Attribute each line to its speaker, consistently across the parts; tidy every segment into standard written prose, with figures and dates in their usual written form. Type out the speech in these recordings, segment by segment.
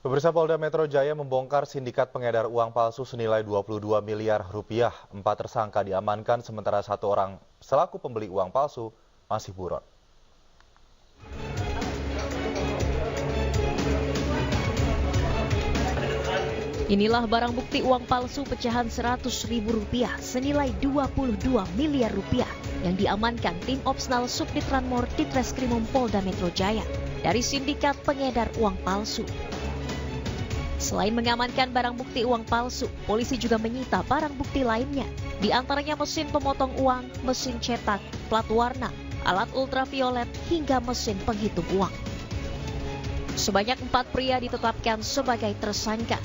Speaker 1: Pemirsa, Polda Metro Jaya membongkar sindikat pengedar uang palsu senilai 22 miliar rupiah. 4 tersangka diamankan sementara 1 orang selaku pembeli uang palsu masih buron.
Speaker 2: Inilah barang bukti uang palsu pecahan Rp100.000 senilai 22 miliar rupiah yang diamankan tim Opsnal Subdit Ranmor Ditreskrimum Polda Metro Jaya dari sindikat pengedar uang palsu. Selain mengamankan barang bukti uang palsu, polisi juga menyita barang bukti lainnya, di antaranya mesin pemotong uang, mesin cetak, plat warna, alat ultraviolet, hingga mesin penghitung uang. Sebanyak 4 pria ditetapkan sebagai tersangka,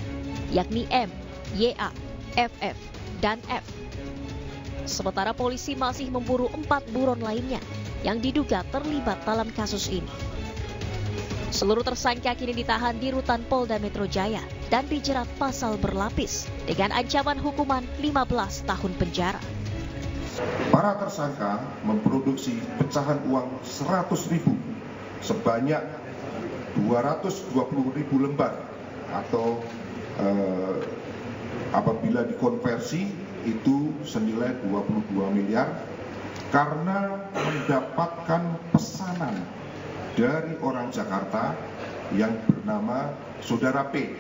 Speaker 2: yakni M, YA, FF, dan F. Sementara polisi masih memburu 4 buron lainnya yang diduga terlibat dalam kasus ini. Seluruh tersangka kini ditahan di rutan Polda Metro Jaya dan dijerat pasal berlapis dengan ancaman hukuman 15 tahun penjara.
Speaker 3: Para tersangka memproduksi pecahan uang 100.000 sebanyak 220.000 lembar atau apabila dikonversi itu senilai 22 miliar karena mendapatkan pesanan dari orang Jakarta yang bernama Saudara P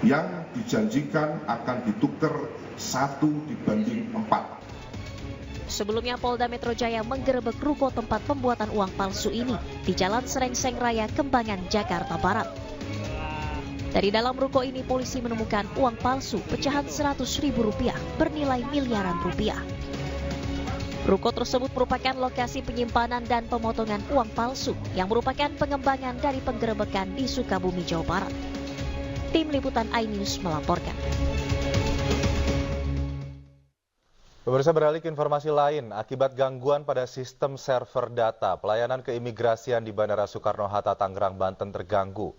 Speaker 3: yang dijanjikan akan ditukar 1 dibanding 4.
Speaker 2: Sebelumnya Polda Metro Jaya menggerebek ruko tempat pembuatan uang palsu ini di Jalan Serengseng Raya, Kembangan, Jakarta Barat. Dari dalam ruko ini polisi menemukan uang palsu pecahan Rp100.000 bernilai miliaran rupiah. Ruko tersebut merupakan lokasi penyimpanan dan pemotongan uang palsu yang merupakan pengembangan dari penggerebekan di Sukabumi, Jawa Barat. Tim Liputan iNews melaporkan.
Speaker 1: Pemirsa, beralih ke informasi lain, akibat gangguan pada sistem server data, pelayanan keimigrasian di Bandara Soekarno-Hatta, Tangerang, Banten terganggu.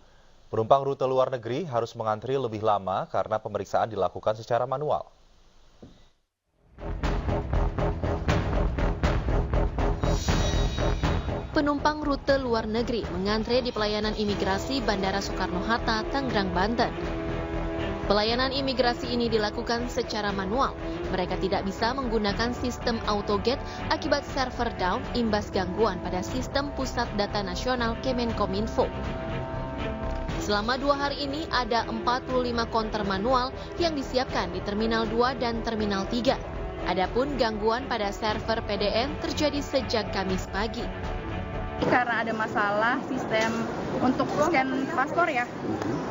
Speaker 1: Penumpang rute luar negeri harus mengantri lebih lama karena pemeriksaan dilakukan secara manual.
Speaker 4: Penumpang rute luar negeri mengantre di pelayanan imigrasi Bandara Soekarno-Hatta, Tangerang, Banten. Pelayanan imigrasi ini dilakukan secara manual. Mereka tidak bisa menggunakan sistem autogate akibat server down imbas gangguan pada sistem pusat data nasional Kemenkominfo. Selama 2 hari ini ada 45 konter manual yang disiapkan di Terminal 2 dan Terminal 3. Adapun gangguan pada server PDN terjadi sejak Kamis pagi.
Speaker 5: Karena ada masalah sistem untuk scan paspor ya,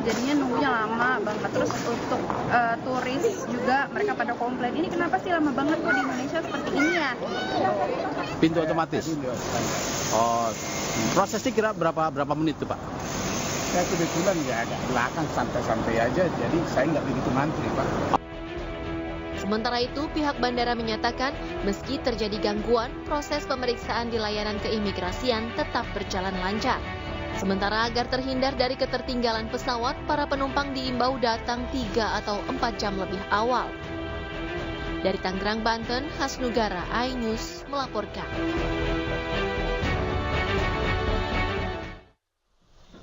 Speaker 5: jadinya nunggunya lama banget. Terus untuk turis juga mereka pada komplain, ini kenapa sih lama banget kok di Indonesia seperti ini ya?
Speaker 6: Pintu otomatis? Oh, prosesnya kira berapa menit tuh Pak?
Speaker 7: Saya kebetulan ya agak belakang santai-santai aja, jadi saya nggak begitu ngantri Pak.
Speaker 4: Sementara itu, pihak bandara menyatakan meski terjadi gangguan, proses pemeriksaan di layanan keimigrasian tetap berjalan lancar. Sementara agar terhindar dari ketertinggalan pesawat, para penumpang diimbau datang 3 atau 4 jam lebih awal. Dari Tangerang, Banten, Hasnugara, iNews melaporkan.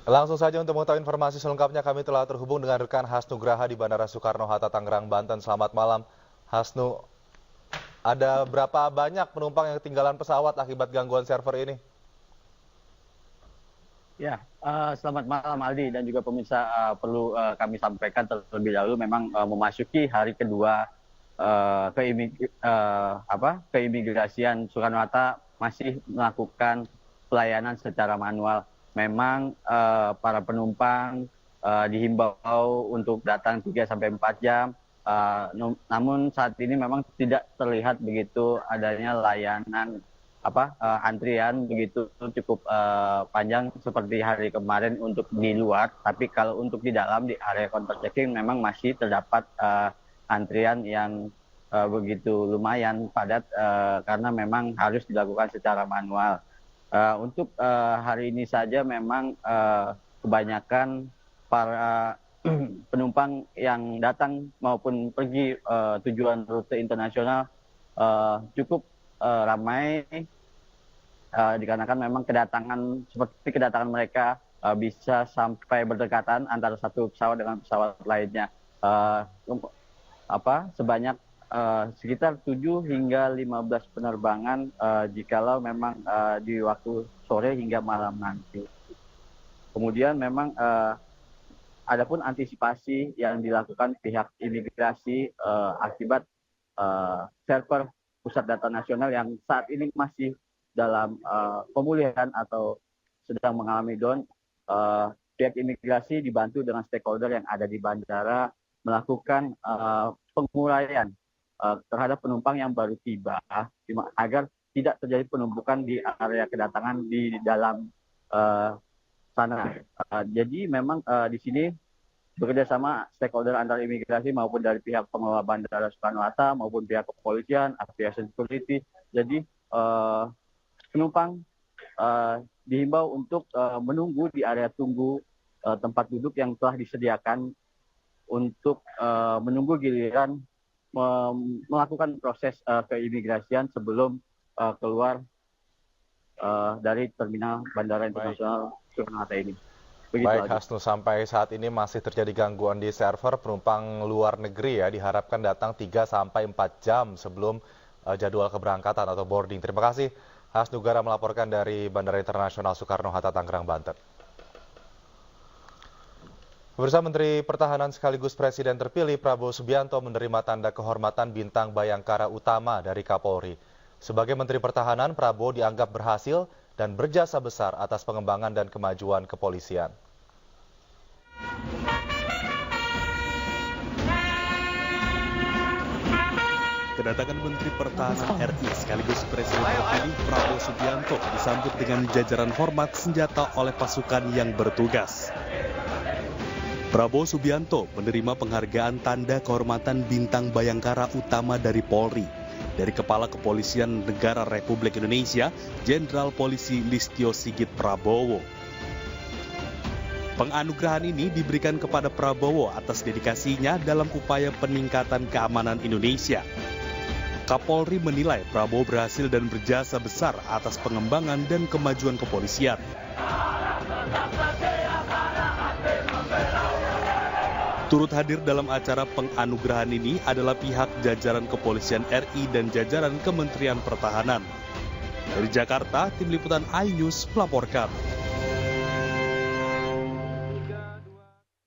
Speaker 1: Langsung saja untuk mengetahui informasi selengkapnya kami telah terhubung dengan rekan Hasnugraha di Bandara Soekarno-Hatta, Tangerang, Banten. Selamat malam. Hasnu, ada berapa banyak penumpang yang ketinggalan pesawat akibat gangguan server ini?
Speaker 6: Ya, selamat malam Aldi dan juga pemirsa. Perlu kami sampaikan terlebih dahulu memang memasuki hari kedua keimigrasian Soekarno-Hatta masih melakukan pelayanan secara manual. Memang para penumpang dihimbau untuk datang 3-4 jam. Namun saat ini memang tidak terlihat begitu adanya layanan antrian begitu cukup panjang seperti hari kemarin untuk di luar. Tapi kalau untuk di dalam di area counter checking memang masih terdapat antrian yang begitu lumayan padat karena memang harus dilakukan secara manual. Untuk hari ini saja memang kebanyakan para penumpang yang datang maupun pergi tujuan rute internasional cukup ramai dikarenakan memang kedatangan mereka bisa sampai berdekatan antara satu pesawat dengan pesawat lainnya. Sebanyak sekitar 7 hingga 15 penerbangan jikalau memang di waktu sore hingga malam nanti. Kemudian memang adapun antisipasi yang dilakukan pihak imigrasi akibat server pusat data nasional yang saat ini masih dalam pemulihan atau sedang mengalami down, pihak imigrasi dibantu dengan stakeholder yang ada di bandara melakukan penguraian terhadap penumpang yang baru tiba agar tidak terjadi penumpukan di area kedatangan di dalam sana. Jadi memang di sini bekerjasama stakeholder antar imigrasi maupun dari pihak pengelola Bandara Soekarno-Hatta maupun pihak kepolisian, aviation security. Jadi penumpang dihimbau untuk menunggu di area tunggu tempat duduk yang telah disediakan untuk menunggu giliran melakukan proses keimigrasian sebelum keluar dari terminal Bandara Internasional Soekarno-Hatta ini. Begitu.
Speaker 1: Baik, Hasnu, sampai saat ini masih terjadi gangguan di server. Penumpang luar negeri ya diharapkan datang 3-4 jam sebelum jadwal keberangkatan atau boarding. Terima kasih Hasnu Gara melaporkan dari Bandara Internasional Soekarno-Hatta, Tangerang, Banten. Pemirsa, Menteri Pertahanan sekaligus Presiden terpilih Prabowo Subianto menerima tanda kehormatan Bintang Bayangkara Utama dari Kapolri. Sebagai Menteri Pertahanan, Prabowo dianggap berhasil dan berjasa besar atas pengembangan dan kemajuan kepolisian.
Speaker 8: Kedatangan Menteri Pertahanan RI sekaligus Presiden terpilih Prabowo Subianto disambut dengan jajaran hormat senjata oleh pasukan yang bertugas. Prabowo Subianto menerima penghargaan Tanda Kehormatan Bintang Bayangkara Utama dari Polri, dari Kepala Kepolisian Negara Republik Indonesia, Jenderal Polisi Listio Sigit Prabowo. Penganugerahan ini diberikan kepada Prabowo atas dedikasinya dalam upaya peningkatan keamanan Indonesia. Kapolri menilai Prabowo berhasil dan berjasa besar atas pengembangan dan kemajuan kepolisian. Turut hadir dalam acara penganugerahan ini adalah pihak jajaran Kepolisian RI dan jajaran Kementerian Pertahanan. Dari Jakarta, Tim Liputan iNews melaporkan.